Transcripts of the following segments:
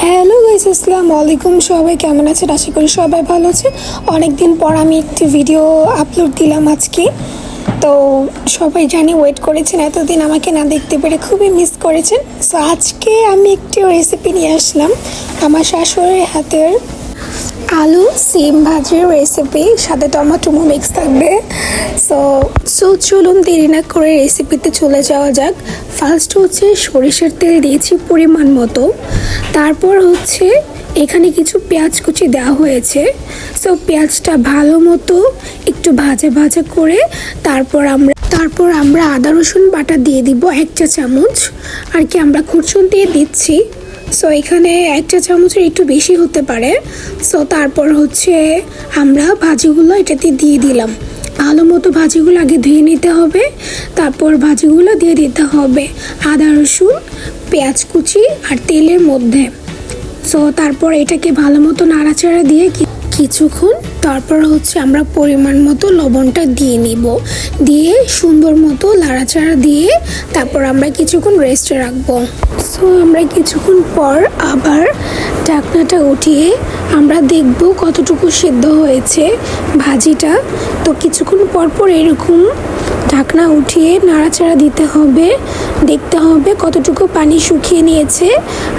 Hello guys, আসসালামু আলাইকুম। সবাই কেমন আছেন? আশা করি সবাই ভালো আছে। অনেকদিন পর আমি একটি ভিডিও আপলোড দিলাম আজকে। তো সবাই জানি ওয়েট করেছেন, এতদিন আমাকে না দেখতে পেরে খুবই মিস করেছেন। সো আজকে আমি একটি রেসিপি নিয়ে আসলাম, আমার শাশুড়ির হাতের আলু সিম ভাজির রেসিপি, সাথে টমেটো মিক্স থাকবে। সো চলুন দেরি না করে রেসিপিতে চলে যাওয়া যাক। ফার্স্ট হচ্ছে সরিষার তেল দিয়েছি পরিমাণ মতো, তারপর হচ্ছে এখানে কিছু পেঁয়াজ কুচি দেওয়া হয়েছে। সো পেঁয়াজটা ভালো মতো একটু ভাজা ভাজা করে তারপর আমরা আদা রসুন বাটা দিয়ে দিব 1 চা চামচ, আর কি আমরা খুরচুন দিয়ে দিচ্ছি। সো এখানে 1 চা চামচের একটু বেশি হতে পারে। সো তারপর হচ্ছে আমরা ভাজিগুলো এটাতে দিয়ে দিলাম। ভালো মতো ভাজিগুলো আগে ধুয়ে নিতে হবে, তারপর ভাজিগুলো দিয়ে দিতে হবে আদা রসুন পেঁয়াজ কুচি আর তেলের মধ্যে। সো তারপর এটাকে ভালো মতো নাড়াচাড়া দিয়ে কিছুক্ষণ তারপর হচ্ছে আমরা পরিমাণ মতো লবণটা দিয়ে নিব, দিয়ে সুন্দর মতো নাড়াচাড়া দিয়ে তারপর আমরা কিছুক্ষণ রেস্টে রাখবো। সো আমরা কিছুক্ষণ পর আবার ঢাকনাটা উঠিয়ে আমরা দেখব কতটুকু সিদ্ধ হয়েছে ভাজিটা। তো কিছুক্ষণ পর পর এরকম ঢাকনা উঠিয়ে নাড়াচাড়া দিতে হবে, দেখতে হবে কতটুকু পানি শুকিয়ে নিয়েছে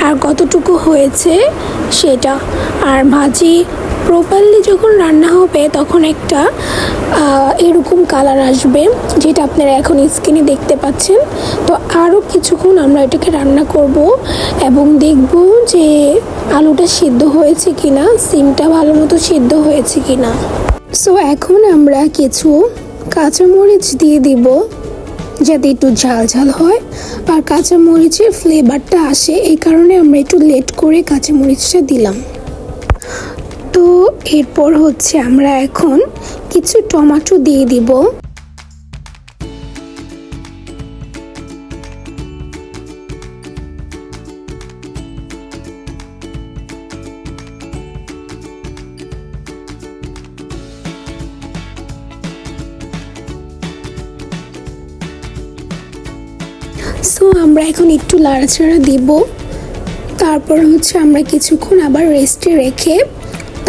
আর কতটুকু হয়েছে সেটা। আর ভাজি প্রপারলি যখন রান্না হবে তখন একটা এরকম কালার আসবে, যেটা আপনারা এখন স্ক্রিনে দেখতে পাচ্ছেন। তো আরও কিছুক্ষণ আমরা এটাকে রান্না করব এবং দেখব যে আলুটা সিদ্ধ হয়েছে কিনা, সিমটা ভালো মতো সিদ্ধ হয়েছে কিনা। সো এখন আমরা কিছু কাঁচামরিচ দিয়ে দিব যাতে একটু ঝাল ঝাল হয় আর কাঁচামরিচের ফ্লেভারটা আসে, এই কারণে আমরা একটু লেট করে কাঁচামরিচটা দিলাম। তো এরপর হচ্ছে আমরা এখন কিছু টমেটো দিয়ে দিব। সো আমরা এখন একটু নাড়াচাড়া দিব, তারপর হচ্ছে আমরা কিছুক্ষণ আবার রেস্টে রেখে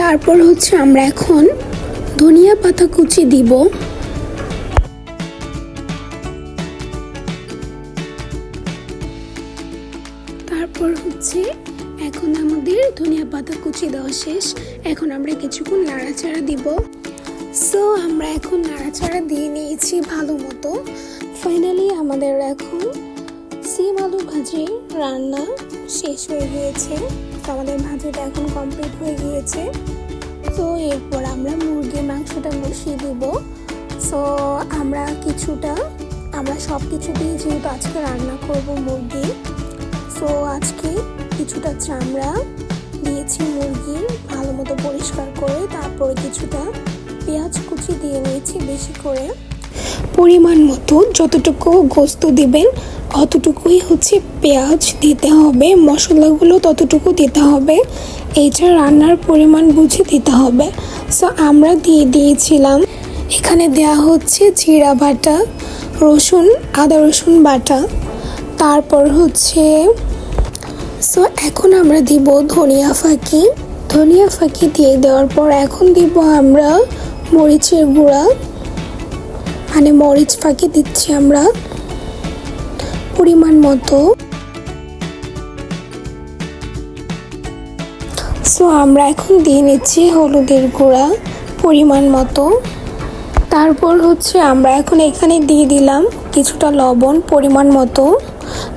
তারপর হচ্ছে আমরা এখন ধনিয়া পাতা কুচি দিব। তারপর হচ্ছে এখন আমাদের ধনিয়া পাতা কুচি দেওয়া শেষ, এখন আমরা কিছুক্ষণ নাড়াচাড়া দিব। সো আমরা এখন নাড়াচাড়া দিয়ে নিয়েছি ভালো মতো। ফাইনালি আমাদের এখন সিম আলু ভাজি রান্না শেষ হয়ে গিয়েছে। আমাদের ভাজিটা এখন কমপ্লিট হয়ে গিয়েছে। তো এরপর আমরা মুরগির মাংসটা বসিয়ে দেব। সো আমরা সব কিছু দিয়ে যেহেতু আজকে রান্না করব মুরগি, সো আজকে কিছুটা চামড়া দিয়েছি মুরগির ভালো মতো পরিষ্কার করে, তারপরে কিছুটা পেঁয়াজ কুচি দিয়ে নিয়েছি বেশি করে। পরিমাণ মতো যতটুকু গোস্ত দিবেন অতটুকুই হচ্ছে পেঁয়াজ দিতে হবে, মশলাগুলো ততটুকু দিতে হবে, এইটা রান্নার পরিমাণ বুঝে দিতে হবে। সো আমরা দিয়ে দিয়েছিলাম, এখানে দেয়া হচ্ছে জিরা বাটা, আদা রসুন বাটা, তারপর হচ্ছে সো এখন আমরা দিব ধনিয়া ফাঁকি দিয়ে দেওয়ার পর এখন দিব আমরা মরিচের গুঁড়া, মানে মরিচ ফাঁকি দিচ্ছি আমরা পরিমাণ মতো। সো আমরা এখন দিয়ে নিচ্ছি হলুদের গুঁড়া পরিমাণ মতো। তারপর হচ্ছে আমরা এখন এখানে দিয়ে দিলাম কিছুটা লবণ পরিমাণ মতো।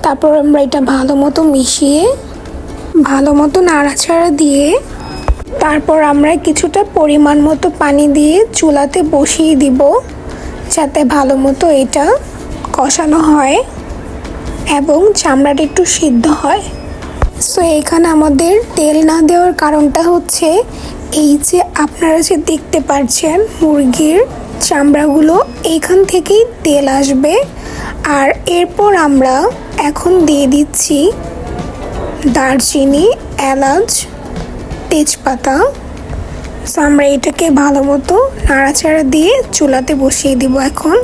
তারপর আমরা এটা ভালো মতো মিশিয়ে ভালো মতো নাড়াচাড়া দিয়ে তারপর আমরা কিছুটা পরিমাণ মতো পানি দিয়ে চুলাতে বসিয়ে দিব, যাতে ভালো মতো এটা কষানো হয় এবং চামড়াটা একটু সিদ্ধ হয়। সো এখানে আমাদের তেল না দেওয়ার কারণটা হচ্ছে এই যে আপনারা যে দেখতে পাচ্ছেন মুরগির চামড়াগুলো, এইখান থেকেই তেল আসবে। আর এরপর আমরা এখন দিয়ে দিচ্ছি দারচিনি, এলাচ, তেজপাতা। সো আমরা এটাকে ভালো মতো নাড়াচাড়া দিয়ে চুলাতে বসিয়ে দিব এখন।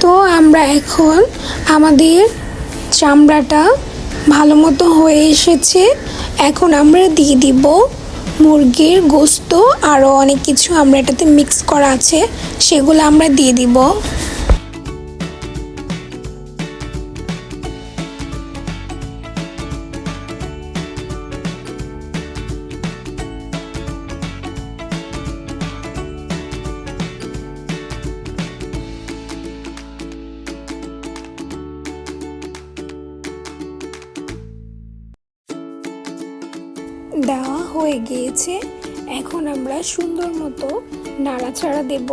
তো আমরা এখন আমাদের চামড়াটা ভালো মতো হয়ে এসেছে। এখন আমরা দিয়ে দিব মুরগির গোস্ত, আরও অনেক কিছু আমরা এটাতে মিক্স করা আছে, সেগুলো আমরা দিয়ে দিব। দেওয়া হয়ে গিয়েছে। এখন আমরা সুন্দর মতো নাড়াচাড়া দেব।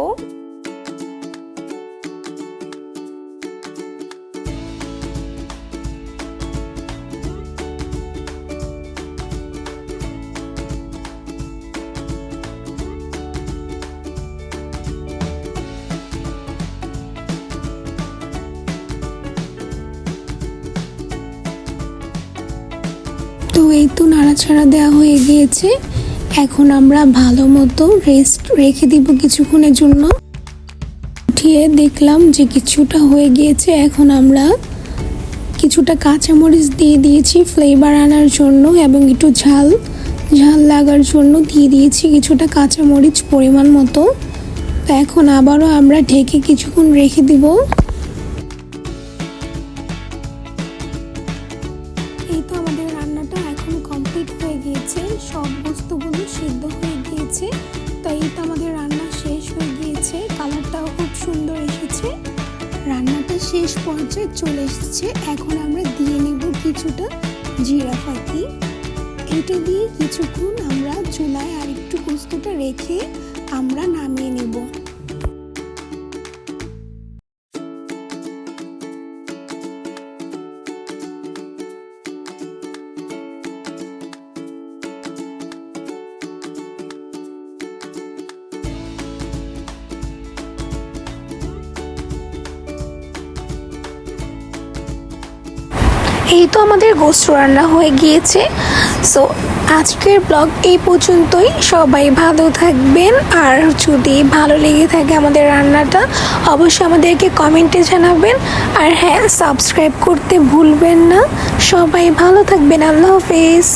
তো এই তো নাড়াচাড়া দেওয়া হয়ে গিয়েছে। এখন আমরা ভালো মতো রেস্ট রেখে দিব কিছুক্ষণের জন্য। উঠিয়ে দেখলাম যে কিছুটা হয়ে গিয়েছে। এখন আমরা কিছুটা কাঁচামরিচ দিয়ে দিয়েছি ফ্লেভার আনার জন্য, এবং একটু ঝাল লাগার জন্য দিয়ে দিয়েছি কিছুটা কাঁচামরিচ পরিমাণ মতো। তো এখন আবারও আমরা ঢেকে কিছুক্ষণ রেখে দিব। এই তো আমাদের রান্নাটা এখন কমপ্লিট হয়ে গিয়েছে, সব বস্তুগুলো সিদ্ধ হয়ে গিয়েছে। তো এই তো আমাদের রান্না শেষ হয়ে গিয়েছে, কালারটাও খুব সুন্দর এসেছে, রান্নাটা শেষ পর্যায়ে চলে এসেছে। এখন আমরা দিয়ে নেব কিছুটা জিরা ফাঁকি। এটা দিয়ে কিছুক্ষণ আমরা চুলায় আর একটু গোস্তটা রেখে আমরা নামিয়ে নেব। এই তো আমাদের গোস্ত রান্না হয়ে গিয়েছে। সো আজকের ব্লগ এই পর্যন্তই। সবাই ভালো থাকবেন, আর যদি ভালো লেগে থাকে আমাদের রান্নাটা অবশ্যই আমাদেরকে কমেন্টে জানাবেন। আর হ্যাঁ, সাবস্ক্রাইব করতে ভুলবেন না। সবাই ভালো থাকবেন। আল্লাহ হাফেজ।